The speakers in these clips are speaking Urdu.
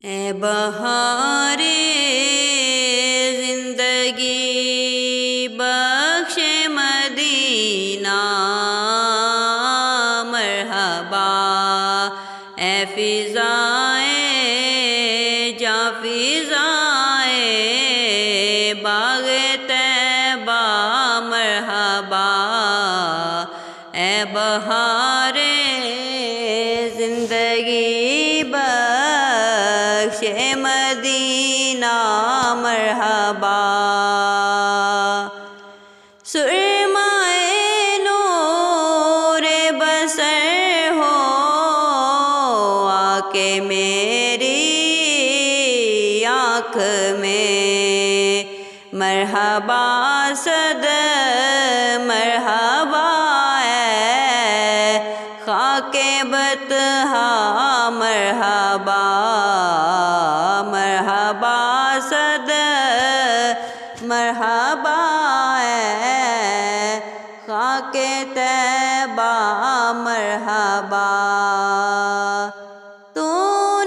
اے بہار زندگی بخش مدینہ مرحبا، اے فضائے جاں فضائے باغ طیبہ مرحبا، اے بہار زندگی بخش مدینہ مرحبا۔ سرمائے نور بصر ہو آ کے میری آنکھ میں، مرحبا صد مرحبا اے خاک بطحا مرحبا، مرحبا صد مرحبا اے خاک طیبہ مرحبا۔ تو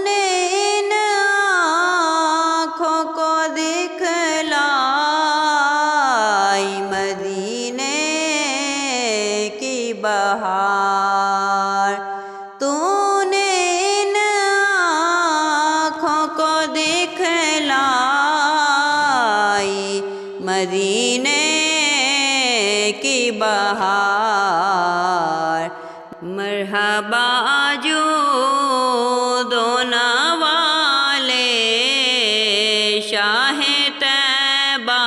نے ان آنکھوں کو دکھلائی مدینے کی بہار، تو نے ان آنکھوں کو دکھلائی مدینے کی بہار، مرحبا جود و نوالے شاہ طیبہ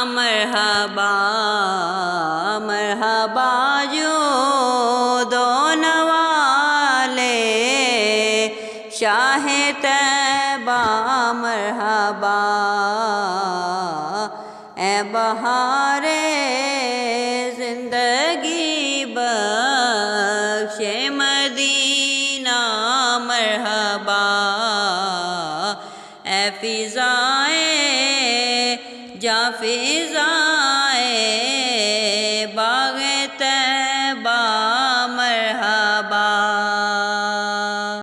مرحبا، مرحبا جود و نوالے شاہ طیبہ مرحبا، اے بہار زندگی بخش مدینہ مرحبا، اے فضائے جاں فضائے